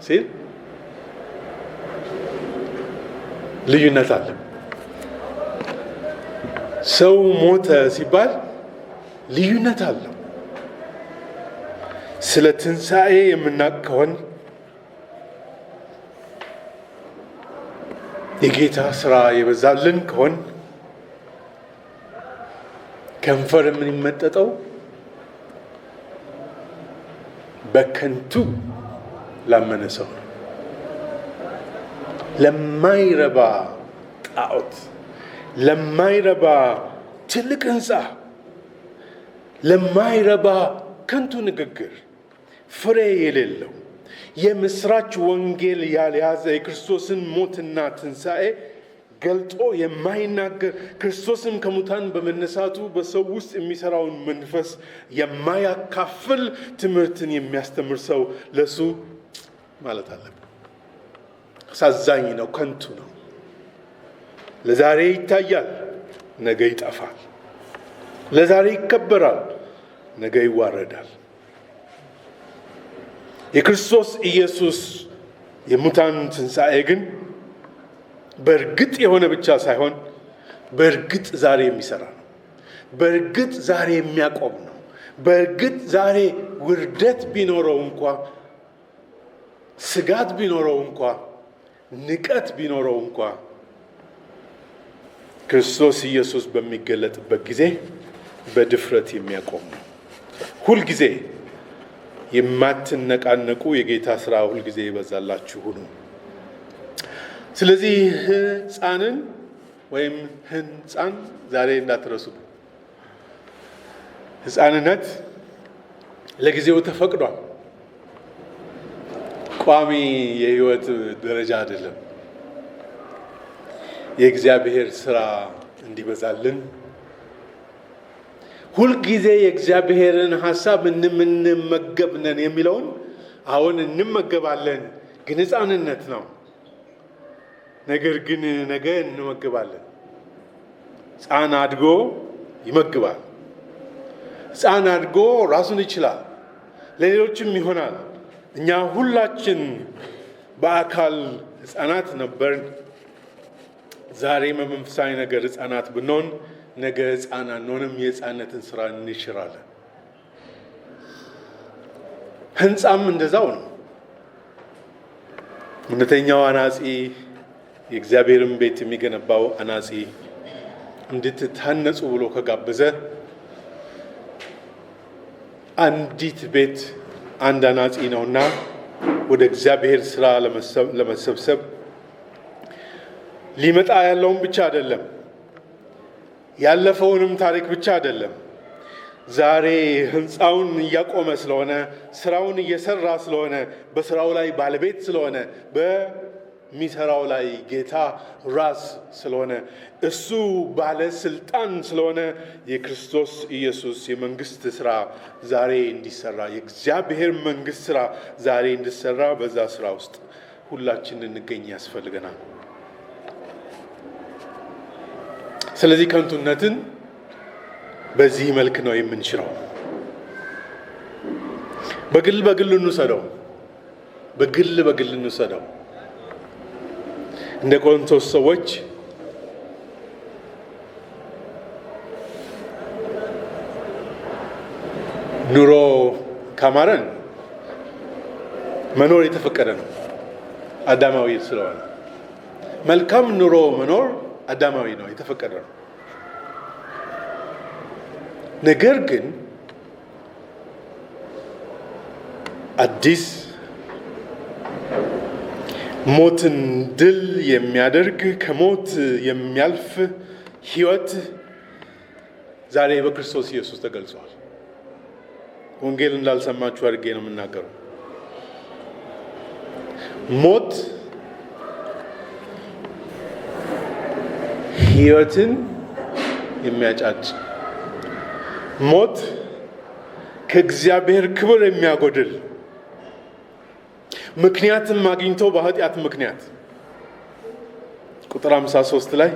ሲል ልዩነት አለ። ሰው ሞተ ሲባል ልዩነት አለው። ስለ ትንሣኤ የምናውቅ ከሆን የጌታ ስራ የበዛልን ከሆን ከንፈር የምንመጠጠው በከንቱ ላመነ ሰው ነው። ለማይረባ ጣዖት፣ ለማይረባ ትልቅ ህንፃ፣ ለማይረባ ከንቱ ንግግር፣ ፍሬ የሌለው የምስራች ወንጌል ያልያዘ የክርስቶስን ሞትና ትንሣኤ ገልጦ የማይናገር ክርስቶስን ከሙታን በመነሳቱ በሰው ውስጥ የሚሰራውን መንፈስ የማያካፍል ትምህርትን የሚያስተምር ሰው ለሱ ማለት አለብን። አሳዛኝ ነው፣ ከንቱ ነው። ለዛሬ ይታያል፣ ነገ ይጠፋል። ለዛሬ ይከበራል፣ ነገ ይዋረዳል። የክርስቶስ ኢየሱስ የሙታን ትንሣኤ ግን በእርግጥ የሆነ ብቻ ሳይሆን በእርግጥ ዛሬ የሚሰራ ነው። በእርግጥ ዛሬ የሚያቆም ነው። በእርግጥ ዛሬ ውርደት ቢኖረው እንኳ፣ ስጋት ቢኖረው እንኳ፣ ንቀት ቢኖረው እንኳ ክርስቶስ ኢየሱስ በሚገለጥበት ጊዜ በድፍረት የሚያቆም ነው። ሁልጊዜ የማትነቃነቁ የጌታ ስራ ሁልጊዜ ይበዛላችሁ ሁኑ። ስለዚህ ሕፃንን ወይም ሕንፃን ዛሬ እንዳትረሱ። ሕፃንነት ለጊዜው ተፈቅዷል። ቋሚ የህይወት ደረጃ አይደለም። የእግዚአብሔር ስራ እንዲበዛልን ሁልጊዜ የእግዚአብሔርን ሐሳብ እንመገብ ነን የሚለውን አሁን እንመገባለን፣ ግን ሕፃንነት ነው። ነገር ግን ነገ እንመገባለን። ሕፃን አድጎ ይመግባል። ሕፃን አድጎ ራሱን ይችላል፣ ለሌሎችም ይሆናል። እኛ ሁላችን በአካል ሕፃናት ነበርን። ዛሬ በመንፈሳዊ ነገር ሕፃናት ብንሆን ነገ ሕፃን አንሆንም። የሕፃንነትን ስራ እንሽራለን። ህንፃም እንደዛው ነው። እውነተኛው አናጺ የእግዚአብሔርን ቤት የሚገነባው አናጺ እንድትታነጹ ብሎ ከጋበዘ አንዲት ቤት አንድ አናጺ ነውና ወደ እግዚአብሔር ስራ ለመሰብሰብ ሊመጣ ያለውን ብቻ አይደለም፣ ያለፈውንም ታሪክ ብቻ አይደለም። ዛሬ ህንፃውን እያቆመ ስለሆነ፣ ስራውን እየሰራ ስለሆነ፣ በስራው ላይ ባለቤት ስለሆነ፣ በሚሰራው ላይ ጌታ ራስ ስለሆነ፣ እሱ ባለስልጣን ስለሆነ የክርስቶስ ኢየሱስ የመንግስት ስራ ዛሬ እንዲሰራ፣ የእግዚአብሔር መንግስት ስራ ዛሬ እንዲሰራ በዛ ስራ ውስጥ ሁላችን እንገኝ ያስፈልገናል። ስለዚህ ከንቱነትን በዚህ መልክ ነው የምንሽረው። በግል እንውሰደው፣ በግል እንውሰደው። እንደ ቆሮንቶስ ሰዎች ኑሮ ካማረን መኖር የተፈቀደ ነው፣ አዳማዊ ስለሆነ። መልካም ኑሮ መኖር አዳማዊ ነው፣ የተፈቀደ ነው። ነገር ግን አዲስ ሞትን ድል የሚያደርግ ከሞት የሚያልፍ ሕይወት ዛሬ በክርስቶስ ኢየሱስ ተገልጿል። ወንጌል እንዳልሰማችሁ አድርጌ ነው የምናገረው። ሞት ሕይወትን የሚያጫጭ፣ ሞት ከእግዚአብሔር ክብር የሚያጎድል፣ ምክንያትም አግኝቶ በኃጢአት ምክንያት ቁጥር 53 ላይ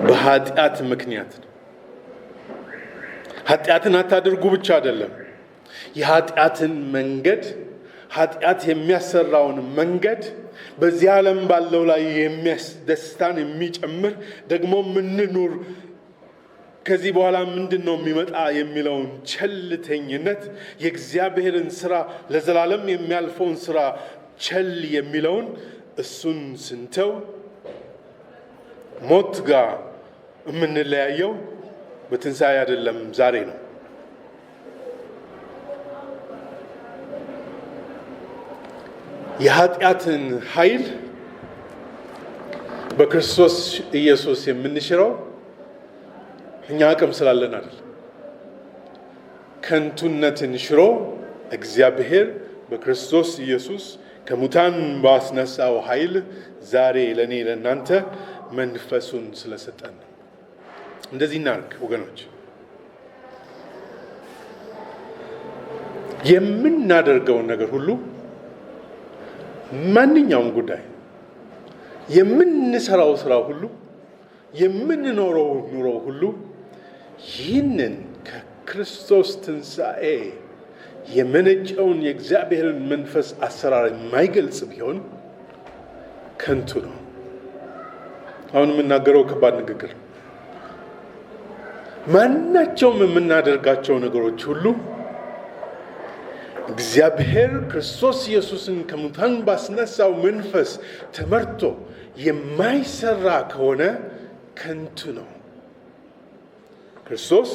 በኃጢአት ምክንያት ነው። ኃጢአትን አታድርጉ ብቻ አይደለም፣ የኃጢአትን መንገድ ኃጢአት የሚያሰራውን መንገድ በዚህ ዓለም ባለው ላይ ደስታን የሚጨምር ደግሞ ምንኑር ከዚህ በኋላ ምንድነው የሚመጣ የሚለውን ቸልተኝነት የእግዚአብሔርን ስራ ለዘላለም የሚያልፈውን ስራ ቸል የሚለውን እሱን ስንተው ሞት ጋር የምንለያየው በትንሣኤ አይደለም፣ ዛሬ ነው። የኃጢአትን ኃይል በክርስቶስ ኢየሱስ የምንሽረው እኛ አቅም ስላለን አይደል። ከንቱነትን ሽሮ እግዚአብሔር በክርስቶስ ኢየሱስ ከሙታን ባስነሳው ኃይል ዛሬ ለኔ ለእናንተ መንፈሱን ስለሰጠን ነው። እንደዚህ እናርግ ወገኖች። የምናደርገውን ነገር ሁሉ ማንኛውም ጉዳይ የምንሰራው ስራ ሁሉ የምንኖረው ኑሮ ሁሉ ይህንን ከክርስቶስ ትንሣኤ የመነጨውን የእግዚአብሔርን መንፈስ አሰራር የማይገልጽ ቢሆን ከንቱ ነው። አሁን የምናገረው ከባድ ንግግር። ማናቸውም የምናደርጋቸው ነገሮች ሁሉ እግዚአብሔር ክርስቶስ ኢየሱስን ከሙታን ባስነሳው መንፈስ ተመርቶ የማይሰራ ከሆነ ከንቱ ነው። ክርስቶስ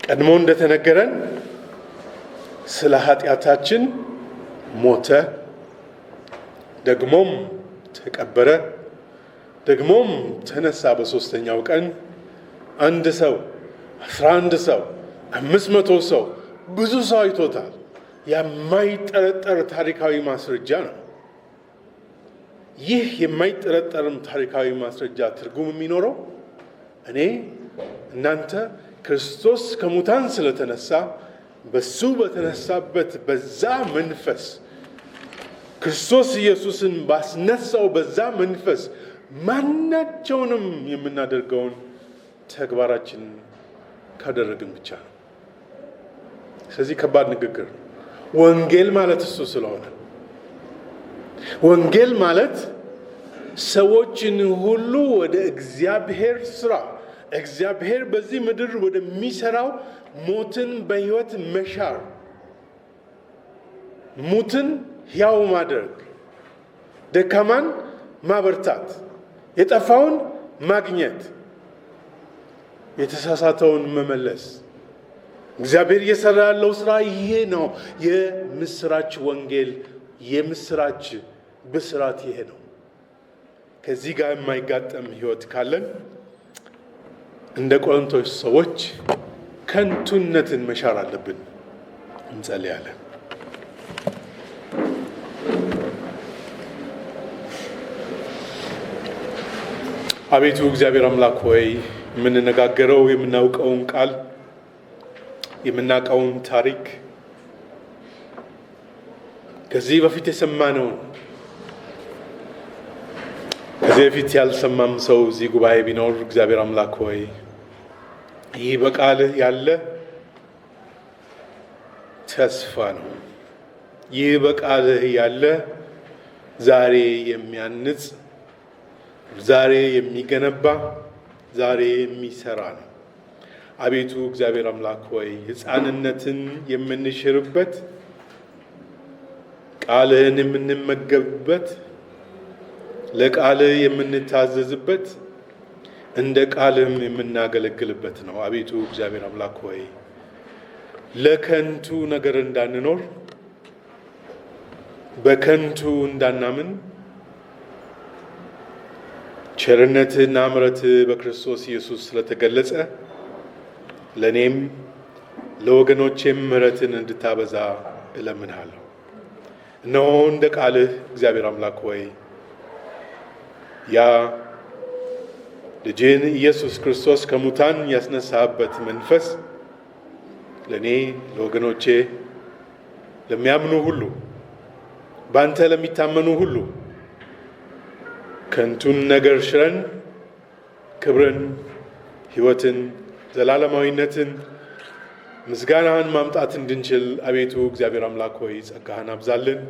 ቀድሞ እንደተነገረን ስለ ኃጢአታችን ሞተ፣ ደግሞም ተቀበረ፣ ደግሞም ተነሳ በሶስተኛው ቀን። 1 ሰው 11 ሰው 500 ሰው ብዙ ሰው አይቶታል። የማይጠረጠር ታሪካዊ ማስረጃ ነው። ይህ የማይጠረጠርም ታሪካዊ ማስረጃ ትርጉም የሚኖረው እኔ እናንተ ክርስቶስ ከሙታን ስለተነሳ በሱ በተነሳበት በዛ መንፈስ ክርስቶስ ኢየሱስን ባስነሳው በዛ መንፈስ ማናቸውንም የምናደርገውን ተግባራችን ካደረግን ብቻ ነው። ስለዚህ ከባድ ንግግር። ወንጌል ማለት እሱ ስለሆነ ወንጌል ማለት ሰዎችን ሁሉ ወደ እግዚአብሔር ስራ እግዚአብሔር በዚህ ምድር ወደሚሰራው ሞትን በሕይወት መሻር፣ ሙትን ሕያው ማድረግ፣ ደካማን ማበርታት፣ የጠፋውን ማግኘት፣ የተሳሳተውን መመለስ። እግዚአብሔር እየሰራ ያለው ስራ ይሄ ነው። የምስራች ወንጌል የምስራች ብስራት ይሄ ነው። ከዚህ ጋር የማይጋጠም ህይወት ካለን እንደ ቆሮንቶስ ሰዎች ከንቱነትን መሻር አለብን። እንጸልያለን። አቤቱ እግዚአብሔር አምላክ ሆይ የምንነጋገረው የምናውቀውን ቃል የምናውቀውን ታሪክ ከዚህ በፊት የሰማነውን ከዚህ በፊት ያልሰማም ሰው እዚህ ጉባኤ ቢኖር እግዚአብሔር አምላክ ሆይ ይህ በቃልህ ያለ ተስፋ ነው። ይህ በቃልህ ያለ ዛሬ የሚያንጽ፣ ዛሬ የሚገነባ፣ ዛሬ የሚሰራ ነው። አቤቱ እግዚአብሔር አምላክ ሆይ ሕፃንነትን የምንሽርበት፣ ቃልህን የምንመገብበት፣ ለቃልህ የምንታዘዝበት፣ እንደ ቃልህም የምናገለግልበት ነው። አቤቱ እግዚአብሔር አምላክ ሆይ ለከንቱ ነገር እንዳንኖር፣ በከንቱ እንዳናምን ቸርነትህና ምሕረትህ በክርስቶስ ኢየሱስ ስለተገለጸ ለእኔም ለወገኖቼም ምሕረትን እንድታበዛ እለምንሃለሁ። እነሆ እንደ ቃልህ እግዚአብሔር አምላክ ሆይ ያ ልጅህን ኢየሱስ ክርስቶስ ከሙታን ያስነሳበት መንፈስ ለእኔ ለወገኖቼ ለሚያምኑ ሁሉ በአንተ ለሚታመኑ ሁሉ ከንቱን ነገር ሽረን ክብርን፣ ሕይወትን፣ ዘላለማዊነትን ምስጋናህን ማምጣት እንድንችል አቤቱ እግዚአብሔር አምላክ ሆይ ጸጋህን አብዛልን።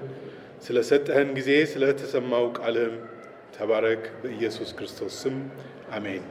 ስለሰጠህን ጊዜ ስለተሰማው ቃልህም ተባረክ። በኢየሱስ ክርስቶስ ስም አሜን።